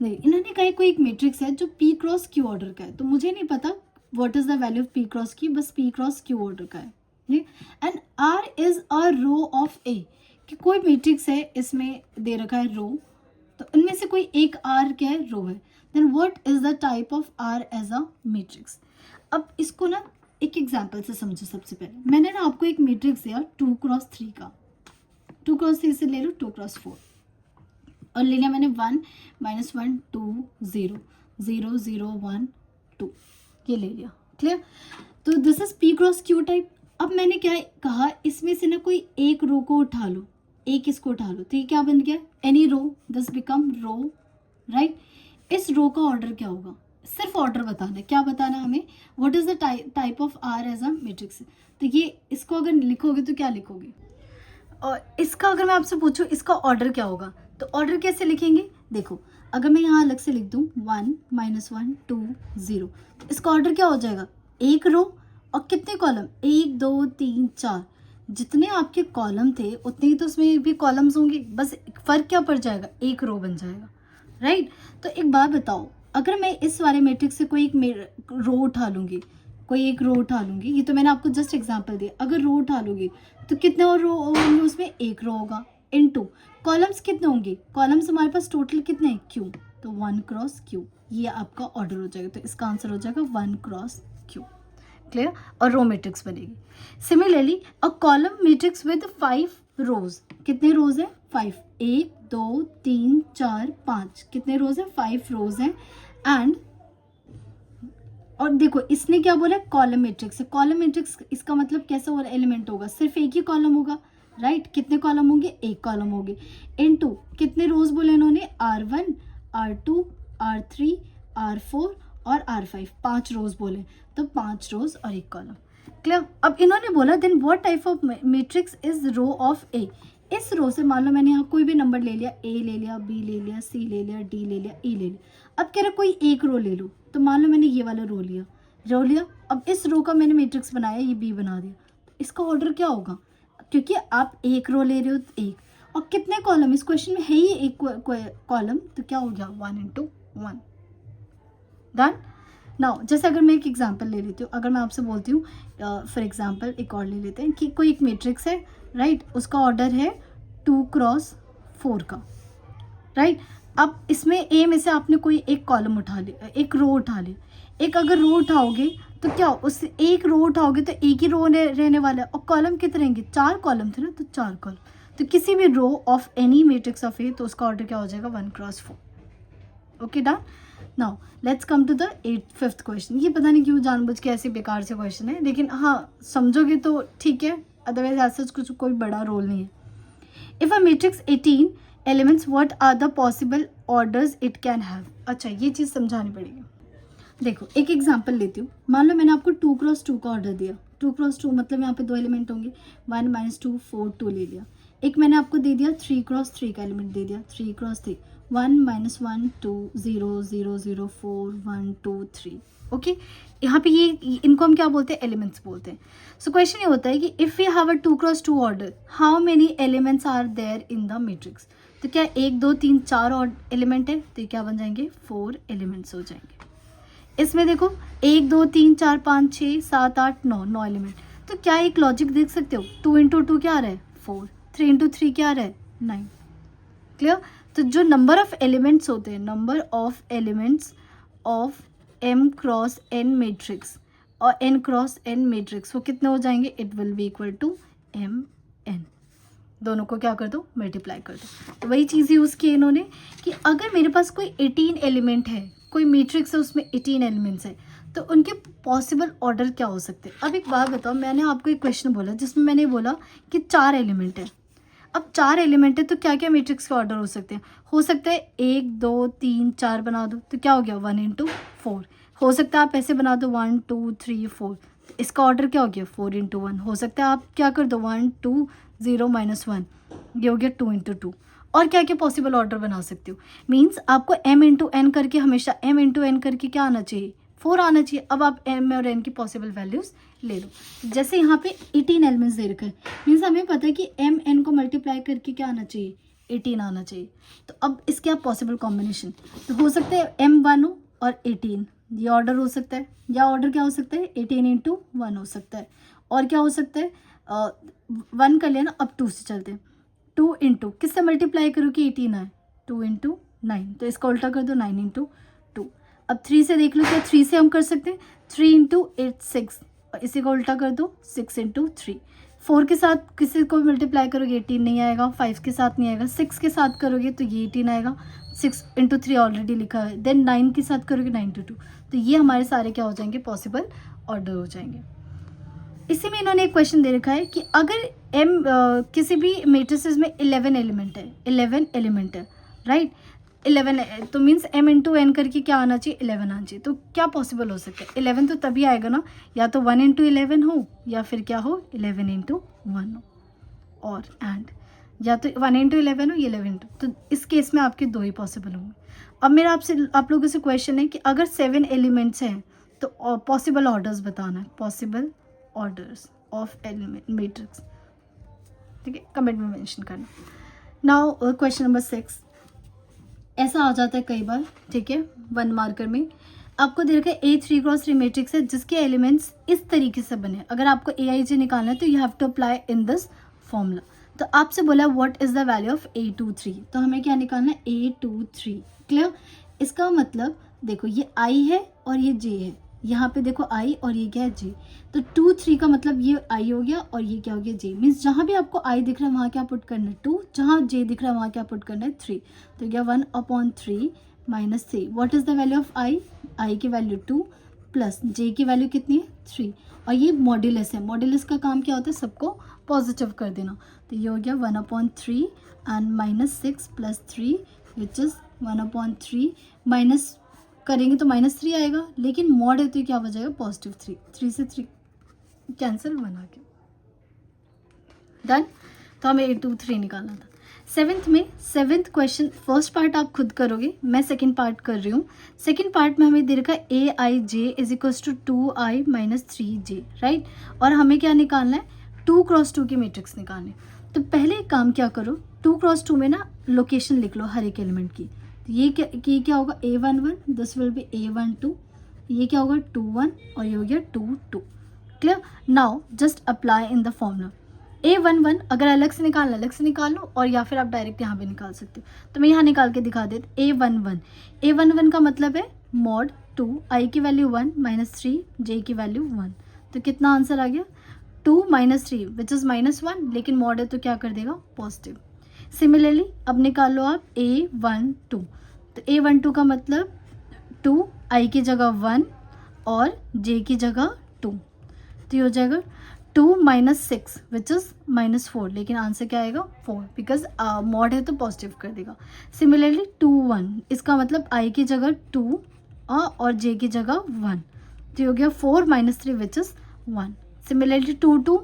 Speaker 1: नहीं। इन्होंने कहा कोई एक मैट्रिक्स है जो P क्रॉस Q ऑर्डर का है, तो मुझे नहीं पता what is the value of P cross Q, बस P क्रॉस Q ऑर्डर का है। And R is a row of A, कि कोई मैट्रिक्स है, इसमें दे रखा है रो, तो इनमें से कोई एक आर क्या है, रो है, then what is the type of are as a matrix. अब इसको ना एक एग्जांपल से समझो। सबसे पहले मैंने ना आपको एक मैट्रिक्स दिया 2x3 का, 2x3 से ले लो 2x4 और ले लिया मैंने 1 -1 2 0 0 0 1 2, ये ले लिया। क्लियर? तो this is P cross Q type. अब मैंने क्या कहा, इसमें से ना कोई एक रो को उठा लो, एक इसको उठा लो, तो ये क्या बन गया, any row, this become row, right. इस रो का ऑर्डर क्या होगा, सिर्फ ऑर्डर बताना है। क्या बताना है हमें, what is the type of are as a matrix. तो ये इसको अगर लिखोगे तो क्या लिखोगे, और इसका अगर मैं आपसे पूछूं इसका ऑर्डर क्या होगा, तो ऑर्डर कैसे लिखेंगे। देखो अगर मैं यहाँ अलग से लिख दूँ 1 -1 2 0, तो इसका ऑर्डर क्या हो जाएगा, एक रो और कितने कॉलम, 1 2 3 4, जितने आपके कॉलम थे उतने ही तो उसमें भी कॉलम्स होंगे, बस फर्क क्या पड़ जाएगा, एक रो बन जाएगा, राइट। तो एक बात बताओ, अगर मैं इस वाले मैट्रिक्स से कोई एक रो उठा लूँगी, कोई एक रो उठा लूँगी, ये तो मैंने आपको जस्ट एग्जांपल दिया, अगर रो उठा लूँगी तो कितने और रो होंगे, उसमें एक रो होगा, इनटू कॉलम्स कितने होंगे, कॉलम्स हमारे पास टोटल कितने हैं, क्यू, तो 1 क्रॉस क्यू, ये आपका ऑर्डर हो जाएगा। तो इसका आंसर हो जाएगा 1 क्रॉस क्यू। क्लियर? और रो मैट्रिक्स बनेगी। Similarly a column matrix with 5 रोज, कितने रोज है, 5, 1 2 3 4 5, कितने रोज है, 5 रोज हैं। एंड और देखो इसने क्या बोला, कॉलम मैट्रिक्स है, कॉलम मैट्रिक्स इसका मतलब कैसा वाला एलिमेंट होगा, सिर्फ एक ही कॉलम होगा, राइट। कितने कॉलम होंगे, एक कॉलम होंगे, इनटू कितने रोज बोले इन्होंने, R1 R2 R3 R4 और R5, 5 रोज बोले, तो 5 रोज और एक कॉलम। क्लियर? अब इन्होंने बोला then what type of matrix is row of A. इस रो से मान लो मैंने यहाँ कोई भी नंबर ले लिया, A ले लिया, B ले लिया, C ले लिया, D ले लिया, E ले लिया। अब कह रहा कोई एक रो ले लो, तो मान लो मैंने ये वाला रो लिया। अब इस रो का मैंने मैट्रिक्स बनाया, ये B बना दिया, तो इसका ऑर्डर क्या होगा, क्योंकि आप एक रो ले रहे हो तो एक, और कितने कॉलम इस क्वेश्चन में है ही एक कॉलम, तो क्या हो गया 1 × 1। डन। नाउ जैसे अगर मैं एक एग्जांपल ले लेती हूँ, अगर मैं आपसे बोलती हूँ फॉर एग्जांपल एक और ले लेते हैं कि कोई एक मैट्रिक्स है, राइट, उसका ऑर्डर है 2 क्रॉस 4 का, राइट। अब इसमें ए में से आपने कोई एक कॉलम उठा लिया, एक रो उठा लिया, एक अगर रो उठाओगे तो क्या, उस एक रो उठाओगे तो एक ही रो रहने वाला है, और कॉलम कितने रहेंगे, 4 कॉलम थे ना, तो 4 कॉलम, तो किसी भी row of any matrix of A, तो उसका ऑर्डर क्या हो जाएगा 1 cross 4। Okay done. Now let's come to the 5th question. ये पता नहीं क्यों जानबूझ के ऐसे बेकार से क्वेश्चन है, लेकिन हाँ समझोगे तो ठीक है, अदरवाइज ऐसा कुछ कोई बड़ा रोल नहीं है। If a matrix 18 elements, what are the possible orders it can have. अच्छा ये चीज़ समझानी पड़ेगी। देखो एक एग्जांपल लेती हूँ, मान लो मैंने आपको 2 क्रॉस 2 का ऑर्डर दिया, 2 क्रॉस 2 मतलब यहाँ पे 2 एलिमेंट होंगे, 1 -2 4 2 ले लिया। एक मैंने आपको दे दिया 3 क्रॉस 3 का एलिमेंट दे दिया, 3 क्रॉस 3, 1 -1 2 0 0 0 4 1 2 3। ओके, यहाँ पे ये इनको हम क्या बोलते हैं, एलिमेंट्स बोलते हैं। सो क्वेश्चन ये होता है कि if you have a 2 cross 2 order, how many elements are there in the matrix. तो क्या 1 2 3 4 और एलिमेंट है, तो ये क्या बन जाएंगे, 4 एलिमेंट्स हो जाएंगे। इसमें देखो 1 2 3 4 5 6 7 8 9 एलिमेंट, तो क्या एक लॉजिक देख सकते हो, 2 × 2 क्या आ रहा है 4, 3 × 3 क्या आ रहा है 9। क्लियर? तो जो नंबर ऑफ एलिमेंट्स होते हैं, number of elements of m cross n matrix और n क्रॉस n मैट्रिक्स, वो कितने हो जाएंगे, it will be equal to mn। दोनों को क्या कर दो, मल्टीप्लाई कर दो। तो वही चीज़ यूज़ की इन्होंने कि अगर मेरे पास कोई 18 एलिमेंट है, कोई मैट्रिक्स है उसमें 18 एलिमेंट्स है, तो उनके पॉसिबल ऑर्डर क्या हो सकते हैं। अब एक बात बताओ, मैंने आपको एक क्वेश्चन बोला जिसमें मैंने बोला कि 4 एलिमेंट है। अब 4 एलिमेंट है तो क्या क्या मैट्रिक्स के ऑर्डर हो सकते हैं, हो सकता है 1 2 3 4 बना दो, तो क्या हो गया 1 × 4। हो सकता है आप ऐसे बना दो 1 2 3 4, तो इसका ऑर्डर क्या हो गया 4 × 1। हो सकता है आप क्या कर दो 1 2 0 -1, ये हो गया 2 × 2। और क्या क्या पॉसिबल ऑर्डर बना सकते हो, मीन्स आपको m × n करके हमेशा m × n करके क्या आना चाहिए, 4 आना चाहिए। अब आप m और n की पॉसिबल वैल्यूज़ ले लो। जैसे यहाँ पे 18 एलिमेंट्स दे रखा है, मीन्स हमें पता है कि m n को मल्टीप्लाई करके क्या आना चाहिए, 18 आना चाहिए। तो अब इसके आप पॉसिबल कॉम्बिनेशन, तो हो सकता है m1 हो और 18, ये ऑर्डर हो सकता है, या ऑर्डर क्या हो सकता है 18 × 1 हो सकता है, और क्या हो सकता है 1 कर लेना, अब 2 से चलते हैं, 2 इंटू किससे मल्टीप्लाई करो कि 18 आए, 2 इंटू 9, तो इसका उल्टा कर दो 9 इंटू 2। अब 3 से देख लो, क्या 3 से हम कर सकते हैं, 3 इंटू 8 6, और इसी का उल्टा कर दो 6 इंटू 3। 4 के साथ किसी को मल्टीप्लाई करोगे 18 नहीं आएगा, 5 के साथ नहीं आएगा, 6 के साथ करोगे तो ये 18 आएगा, 6 इंटू 3 ऑलरेडी लिखा है, देन 9 के साथ करोगे 9 इंटू 2, तो ये हमारे सारे क्या हो जाएंगे, पॉसिबल ऑर्डर हो जाएंगे। इसी में इन्होंने एक क्वेश्चन दे रखा है कि अगर किसी भी मैट्रिसेस में 11 एलिमेंट है, 11 एलिमेंट है, राइट, 11 तो मीन्स m इंटू एन करके क्या आना चाहिए, 11 आना चाहिए, तो क्या पॉसिबल हो सकता है, 11 तो तभी आएगा ना, या तो 1 इंटू 11 हो, या फिर क्या हो 11 इंटू 1 हो, और एंड या तो 1 इंटू 11 हो, या 11 इंटू, तो इस केस में आपके दो ही पॉसिबल होंगे। अब मेरा आपसे आप लोगों से क्वेश्चन है कि अगर 7 एलिमेंट्स हैं तो पॉसिबल ऑर्डर्स बताना है, possible orders of element matrix, ठीक है, कमेंट में मेंशन करना। नाउ क्वेश्चन नंबर 6, ऐसा आ जाता है कई बार, ठीक है, 1 मार्कर में आपको दे रखा है A3 क्रॉस 3 मैट्रिक्स है जिसके एलिमेंट्स इस तरीके से बने, अगर आपको AIJ निकालना है तो you have to apply in this formula. तो आपसे बोला what is the value of A23, तो हमें क्या निकालना है, A23, क्लियर। इसका मतलब देखो ये I है और ये J है, यहाँ पे देखो I और ये क्या है J, तो 2 3 का मतलब ये I हो गया और ये क्या हो गया J, मीन्स जहाँ भी आपको I दिख रहा है वहाँ क्या पुट करना है 2, जहाँ J दिख रहा है वहाँ क्या पुट करना है 3, तो क्या 1/3 minus 3, what is the value of I की वैल्यू 2 प्लस J की वैल्यू कितनी है 3, और ये मॉड्यूलस है, मॉड्यूलस का काम क्या होता है, सबको पॉजिटिव कर देना, तो ये हो गया 1/3 and minus 6 plus 3 which is 1/3, minus करेंगे तो -3 आएगा, लेकिन मॉड है तो क्या हो जाएगा पॉजिटिव 3, 3 से 3 कैंसिल, 1 आ गया, डन। तो हमें 823 निकालना था। 7th में 7th क्वेश्चन फर्स्ट पार्ट आप खुद करोगे, मैं सेकंड पार्ट कर रही हूँ। सेकंड पार्ट में हमें दे रखा है AIJ is equals to 2I minus 3J, right, और हमें क्या निकालना है, 2 क्रॉस 2 की मैट्रिक्स निकालनी। तो पहले एक काम क्या करो, 2 क्रॉस 2 में ना लोकेशन लिख लो हर एक एलिमेंट की, ये क्या होगा A11, this will be A12, ये क्या होगा 21 और ये हो गया 22, clear. Now just apply in the formula, A11 अगर अलग से निकालना अलग से निकाल लो, और या फिर आप डायरेक्ट यहाँ पे निकाल सकते हो, तो मैं यहाँ निकाल के दिखा देती। A11 का मतलब है मॉड 2 I की वैल्यू 1 माइनस 3 J की वैल्यू 1, तो कितना आंसर आ गया 2 माइनस 3 विच इज़ -1, लेकिन मॉड है तो क्या कर देगा पॉजिटिव। सिमिलरली अब निकाल लो आप A12, तो A12 का मतलब 2 I की जगह 1 और J की जगह 2, तो ये हो जाएगा 2 माइनस 6 विच इज़ -4, लेकिन आंसर क्या आएगा 4, बिकॉज मॉड है तो पॉजिटिव कर देगा। सिमिलरली 2 1, इसका मतलब I की जगह 2 और J की जगह 1, तो हो गया 4 minus 3 which is 1। Similarly 2 2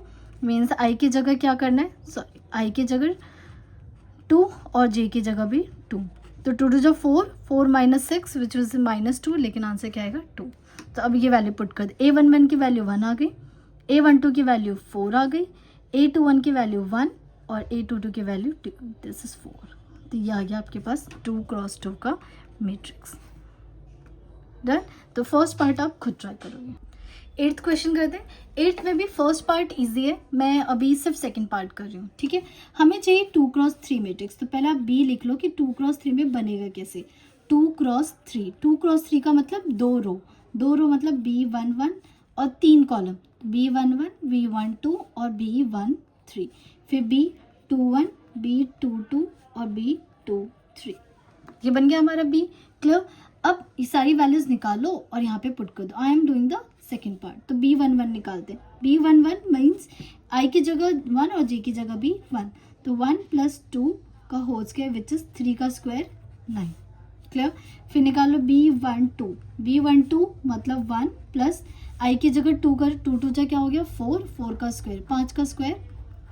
Speaker 1: means I की जगह क्या करना है, सॉरी I की जगह 2 और J की जगह भी 2, तो 2 2 जो 4, 4 माइनस 6 विच इज -2, लेकिन आंसर क्या आएगा 2। तो अब ये वैल्यू पुट कर दे, A11 की वैल्यू 1 आ गई, A12 की वैल्यू 4 आ गई, A21 की वैल्यू 1 और A22 की वैल्यू 2, दिस इज 4, तो ये आ गया आपके पास 2 क्रॉस 2 का मैट्रिक्स, डन। तो फर्स्ट पार्ट आप खुद ट्राई करोगे। 8th क्वेश्चन करते हैं। 8th में भी फर्स्ट पार्ट इजी है, मैं अभी सिर्फ सेकंड पार्ट कर रही हूँ, ठीक है। हमें चाहिए 2 क्रॉस 3 मैट्रिक्स, तो पहले आप B लिख लो कि 2 क्रॉस 3 में बनेगा कैसे। 2 क्रॉस 3, 2 क्रॉस 3 का मतलब 2 रो मतलब B11 और 3 कॉलम, B11, B12 और B13, फिर B21, B22 और B23, ये बन गया हमारा B, क्लियर। अब ये सारी वैल्यूज निकालो और यहाँ पे पुट कर दो। I am doing the second part, तो B11 निकालते हैं। B11 मीन्स I की जगह 1 और J की जगह भी 1, तो 1 + 2 का होल स्क्वायर विच इज 3 का स्क्वायर 9, क्लियर। फिर निकालो B12 मतलब 1 प्लस I की जगह 2 कर 2 2 जा क्या हो गया 4, 4 का स्क्वायर 5 का स्क्वायर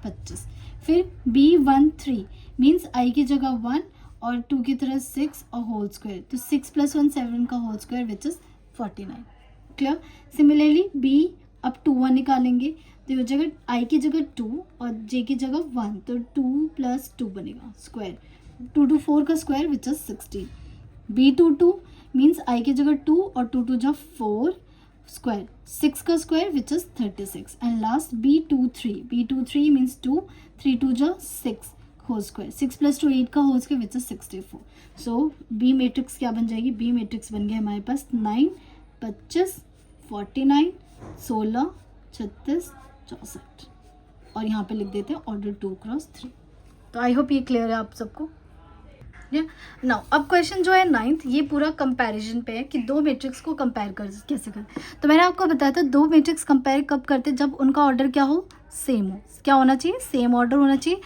Speaker 1: 25। फिर B13 मीन्स I की जगह 1 और 2 की तरह 6 और होल स्क्वायर, तो 6 + 1 7 का whole square which is 49, clear. Similarly B अब 2 1 निकालेंगे तो ये जगह I की जगह 2 और J की जगह 1, तो 2 + 2 बनेगा स्क्वायर, 2 2 4 का square which is 16। B22 means I की जगह 2 और 2 2 जा 4 स्क्वायर 6 का square which is 36, and last B23 means 2 3 2 जा 6 होल स्क्वायर, 6 + 2 8 का whole square which is 64. So B matrix क्या बन जाएगी, बी मैट्रिक्स बन गया हमारे पास 9 25 49 16 36 64 और यहाँ पे लिख देते हैं ऑर्डर 2 × 3. तो आई होप ये क्लियर है आप सबको. नाउ अब क्वेश्चन जो है 9th, ये पूरा कंपैरिजन पे है कि दो मैट्रिक्स को कंपेयर कर कैसे करें. तो मैंने आपको बताया था दो मैट्रिक्स कंपेयर कब करते, जब उनका ऑर्डर क्या हो, सेम हो. क्या होना चाहिए, सेम ऑर्डर होना चाहिए,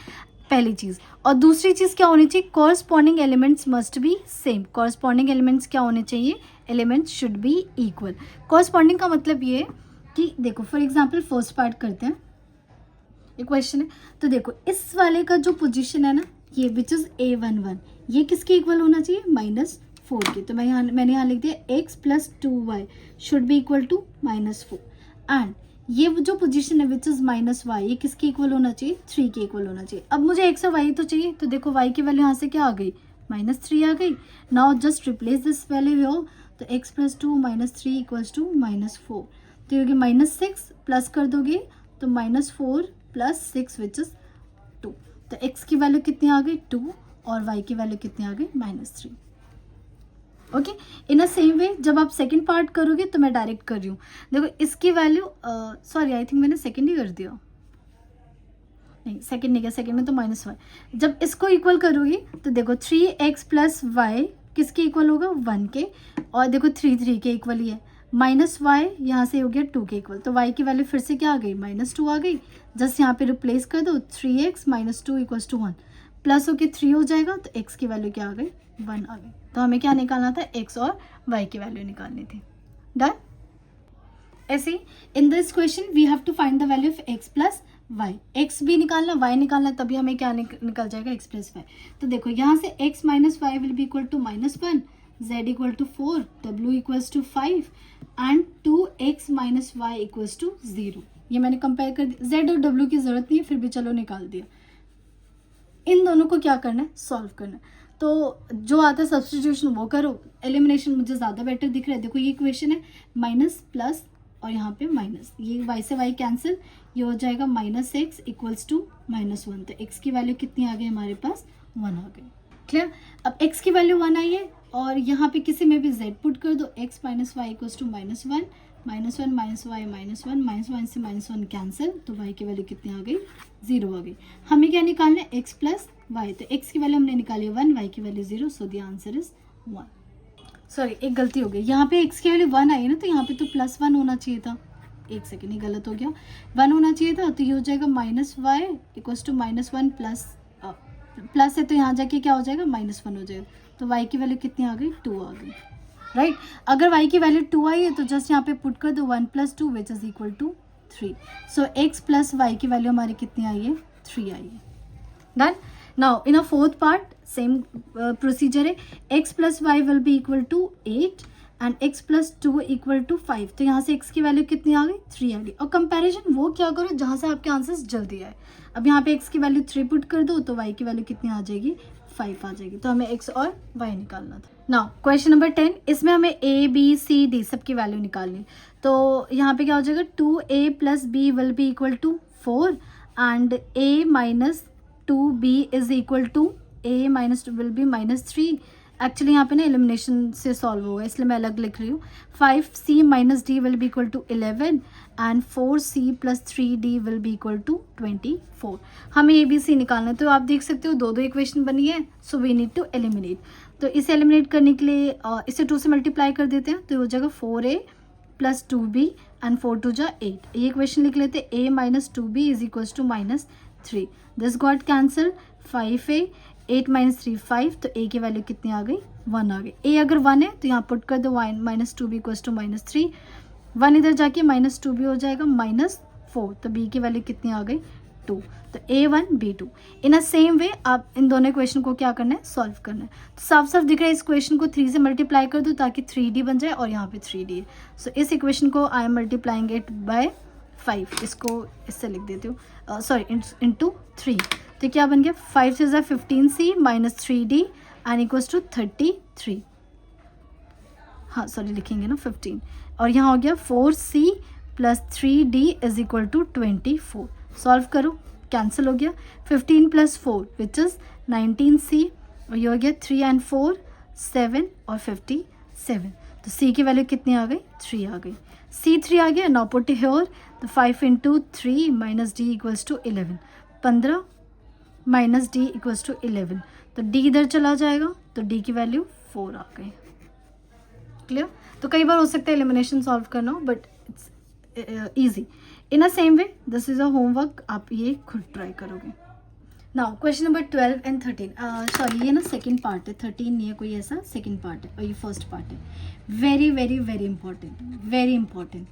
Speaker 1: पहली चीज़. और दूसरी चीज़ क्या होनी चाहिए, corresponding elements must be same. Corresponding elements क्या होने चाहिए, elements should be equal. Corresponding का मतलब ये है कि देखो फॉर एग्जाम्पल फर्स्ट पार्ट करते हैं, एक क्वेश्चन है. तो देखो इस वाले का जो पोजीशन है ना, ये विच इज A11, ये किसके इक्वल होना चाहिए, -4 के. तो मैंने यहाँ लिख दिया x + 2y should be equal to -4. And ये जो पोजीशन है विच इज -y, ये किसके इक्वल होना चाहिए, 3 के इक्वल होना चाहिए. अब मुझे x और y तो चाहिए, तो देखो y की वैल्यू यहाँ से क्या आ गई, -3 आ गई. Now just replace this value here. तो x + 2 - 3 = -4. तो ये -6 प्लस कर दोगे तो -4 + 6 विच इज 2. तो x की वैल्यू कितनी आ गई, 2 और y की वैल्यू कितनी आ गई, -3. ओके. इन अ सेम वे जब आप सेकंड पार्ट करोगे तो मैं डायरेक्ट कर रही हूँ. देखो इसकी वैल्यू सॉरी आई थिंक मैंने सेकंड ही कर दिया, नहीं सेकंड नहीं किया, सेकंड में तो -y. जब इसको इक्वल करोगे तो देखो 3x + y किसके इक्वल होगा, 1 के. और देखो 3 के इक्वल ही है. -y यहाँ से हो गया 2 के इक्वल. तो y की वैल्यू फिर से क्या आ गई, -2 आ गई. जस्ट यहाँ पे रिप्लेस कर दो, 3x - 2 = 1 प्लस होके 3 हो जाएगा. तो x की वैल्यू क्या आ गई, 1 आ गई. तो हमें क्या निकालना था, x और y की वैल्यू निकालनी थी. डन. ऐसे in this question we have to find the value of x + y. x भी निकालना, y निकालना, तभी हमें क्या निकल जाएगा, x + y. तो देखो यहाँ से x - y will be equal to -1, z = 4, w = 5 and 2x - y = 0. ये मैंने कंपेयर कर दिया. z और w की जरूरत नहीं है, फिर भी चलो निकाल दिया. इन दोनों को क्या करना है, सॉल्व करना है. तो जो आता है सब्स्टिट्यूशन वो करो. एलिमिनेशन मुझे ज़्यादा बेटर दिख रहा है. देखो ये इक्वेशन है माइनस प्लस और यहाँ पे माइनस, ये y से y कैंसिल, ये हो जाएगा -x = -1. तो x की वैल्यू कितनी आ गई हमारे पास, 1 आ गई. क्लियर. अब x की वैल्यू 1 आई है और यहाँ पे किसी में भी z पुट कर दो. x - y = -1, -1 - y -1, -1 से -1 कैंसिल. तो y की वैल्यू कितनी आ गई, 0 आ गई. हमें क्या निकालना है, x + y. तो x की वैल्यू हमने निकाली 1, y की value 0. So the answer is 1. Sorry एक गलती हो गई, यहाँ पे x की वैल्यू 1 आई है ना, तो यहाँ पे तो +1 होना चाहिए था. एक सेकेंड, ये गलत हो गया, 1 होना चाहिए था. तो ये हो जाएगा -y = -1 प्लस है, तो यहाँ जाके क्या हो जाएगा, -1 हो जाएगा. तो y की वैल्यू कितनी आ गई, 2 आ गई. राइट. अगर y की वैल्यू 2 आई है तो जस्ट यहाँ पे पुट कर दो 1 + 2 which is equal to 3. So x + y की वैल्यू हमारी कितनी आई है, 3 आई है. Done. Now in a fourth part same procedure है. x + y will be equal to 8 and x + 2 = 5. तो यहाँ से x की वैल्यू कितनी आ गई, 3 आ गई. और कंपैरिजन वो क्या करो जहाँ से आपके आंसर्स जल्दी आए. अब यहाँ पे x की वैल्यू 3 पुट कर दो तो y की वैल्यू कितनी आ जाएगी, 5 आ जाएगी. तो हमें x और y निकालना था. नाउ क्वेश्चन नंबर 10, इसमें हमें a b c d सबकी वैल्यू निकालनी. तो यहाँ पे क्या हो जाएगा, 2a + b will be equal to 4 and a - 2b is equal to a - will be -3. Actually यहाँ पे ना एलिमिनेशन से सॉल्व होगा इसलिए मैं अलग लिख रही हूँ. 5c - d will be equal to 11 and 4c + 3d will be equal to 24. हमें a b c निकालना है. तो आप देख सकते हो दो इक्वेशन बनी है. So we need to eliminate. तो इसे एलिमिनेट करने के लिए इसे 2 से मल्टीप्लाई कर देते हैं. तो हो जाएगा 4a + 2b एंड 4 2 जा 8. ये इक्वेशन लिख लेते हैं, a - 2b is equal to -3. This got cancel. 5a 8 - 3 5. तो a की वैल्यू कितनी आ गई, 1 आ गई. a अगर 1 है तो यहाँ पुट कर दो - 2b = -3. 1 इधर जाके -2b हो जाएगा -4. तो b की वैल्यू कितनी आ गई, 2. तो a1 b2. इन अ सेम वे आप इन दोनों इक्वेशन को क्या करना है, सॉल्व करना है. तो साफ साफ दिख रहा है इस इक्वेशन को 3 से मल्टीप्लाई कर दो ताकि 3d बन जाए और यहाँ पे 3d है. सो इस इक्वेशन को I am multiplying it by 5. इसको इससे लिख देती हूँ, सॉरी इंटू 3. तो क्या बन गया, 5 से 15c - 3d and equals to 33. हाँ सॉरी लिखेंगे ना 15. और यहाँ हो गया 4c + 3d is equal to 24. Solve करो. कैंसिल हो गया, 15 + 4 विच इज़ 19C, और ये हो गया 3 and 4 7 और 57। तो C की वैल्यू कितनी आ गई, 3 आ गई। C3 आ गया, नाउ पुट हियर, तो 5 × 3 - D = 11, 15 - D = 11, तो D इधर चला जाएगा, तो D की वैल्यू 4 आ गई। क्लियर? तो कई बार हो सकता है एलिमिनेशन सॉल्व करना हो, but it's easy. In a same way this is a homework, आप ये खुद ट्राई करोगे। Now question number 12 and 13, sorry ये ना सेकंड पार्ट है, 13 नहीं है कोई ऐसा, सेकंड पार्ट है और ये फर्स्ट पार्ट है। Very very very important, very important,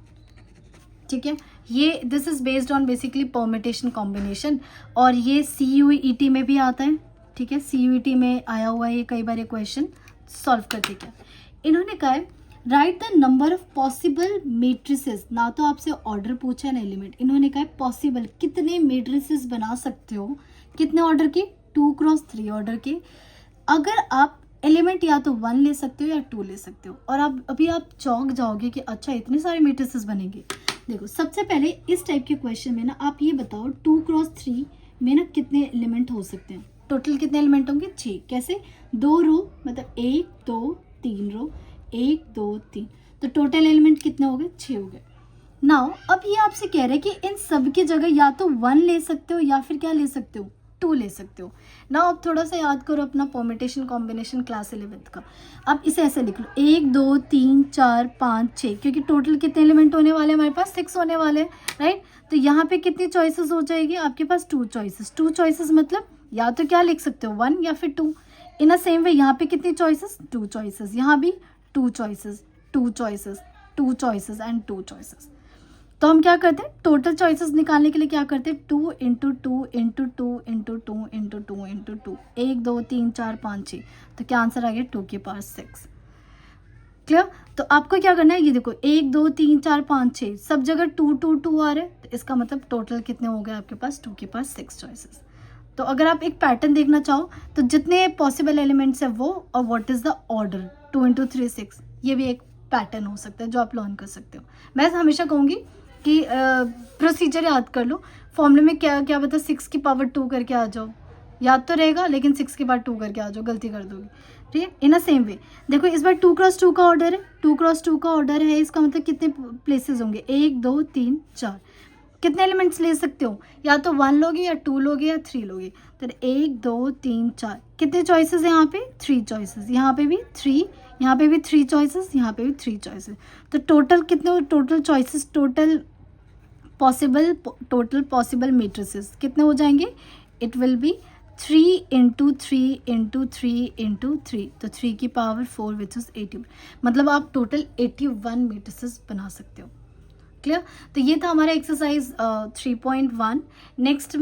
Speaker 1: ठीक है। ये this is based on basically permutation combination, और ये CUET में भी आता है, ठीक है। CUET में आया हुआ है ये कई बार, ये क्वेश्चन सॉल्व करते क्या। इन्होंने कहा है right the number of possible matrices, ना तो आपसे ऑर्डर पूछा है ना एलिमेंट, इन्होंने कहा है पॉसिबल कितने मेट्रिसेस बना सकते हो, कितने ऑर्डर के, 2 × 3 ऑर्डर के। अगर आप एलिमेंट या तो 1 ले सकते हो या 2 ले सकते हो, और आप अभी आप चौंक जाओगे कि अच्छा इतने सारे मेट्रिसेस बनेंगे। देखो सबसे पहले इस टाइप के क्वेश्चन में ना आप ये बताओ 2 × 3 में ना कितने एलिमेंट हो सकते हैं, टोटल कितने एलिमेंट होंगे, 6। कैसे, 2 रो, मतलब 1 2 3 रो, 1 2 3, तो टोटल एलिमेंट कितने हो गए, 6 हो गए। नाउ अब ये आपसे कह रहे हैं कि इन सब की जगह या तो 1 ले सकते हो या फिर क्या ले सकते हो, 2 ले सकते हो। नाउ अब थोड़ा सा याद करो अपना परम्यूटेशन कॉम्बिनेशन क्लास 11th का। अब इसे ऐसे लिख लो 1 2 3 4 5 6, क्योंकि टोटल कितने एलिमेंट होने वाले हैं हमारे पास, 6 होने वाले हैं, राइट। तो यहाँ पे कितनी चॉइसेस हो जाएगी आपके पास, 2 चॉइसेस। 2 चॉइसेस मतलब या तो क्या लिख सकते हो, 1 या फिर 2। इन अ सेम वे यहाँ पे कितनी चॉइसेस, 2 चॉइसेस, यहाँ भी 2 choices, 2 choices, 2 choices and 2 choices. तो हम क्या करते हैं, टोटल चॉइसेस निकालने के लिए क्या करते हैं, 2 × 2 × 2 × 2 × 2 × 2 × 2, 1 2 3 4 5 6, तो क्या आंसर आ गया, 2 की पावर 6। क्लियर? तो आपको क्या करना है, ये देखो 1 2 3 4 5 6 सब जगह 2 2 2 आ रहे हैं, तो इसका मतलब टोटल कितने हो गए आपके पास, 2 की पावर 6 चॉइसेस। तो अगर आप एक पैटर्न देखना चाहो तो जितने पॉसिबल एलिमेंट्स है वो, और व्हाट इज द ऑर्डर, 2 × 3 6, ये भी एक पैटर्न हो सकता है जो आप लर्न कर सकते हो। मैं हमेशा कहूँगी कि प्रोसीजर याद कर लो, फॉर्मूले में क्या क्या बता, 6 की पावर 2 करके आ जाओ, याद तो रहेगा, लेकिन 6 की पावर 2 करके आ जाओ, गलती कर दोगे, ठीक है। इन अ सेम वे देखो इस बार 2 × 2 का ऑर्डर है, 2 × 2 का ऑर्डर है, इसका मतलब कितने प्लेसेस होंगे, 1 2 3 4। कितने एलिमेंट्स ले सकते हो, या तो 1 लोगे या 2 लोगे या 3 लोगे, तो 1 2 3 4, कितने चॉइसेस है यहाँ पे, 3 चॉइसेस, यहाँ पे भी 3, यहाँ पे भी 3 चॉइसेस, यहाँ पे भी 3 चॉइसेस। तो टोटल कितने, total choices, total possible matrices कितने हो जाएंगे, इट विल बी 3 × 3 × 3 × 3, तो 3 की पावर 4 विच इज 81, मतलब आप टोटल 81 मेट्रिसेस बना सकते हो। क्लियर? तो ये था हमारा एक्सरसाइज 3.1। नेक्स्ट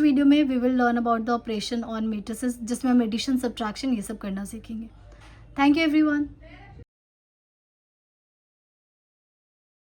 Speaker 1: वीडियो में we will learn about the operation on matrices, जिसमें हम एडिशन सब्ट्रैक्शन ये सब करना सीखेंगे। Thank you everyone.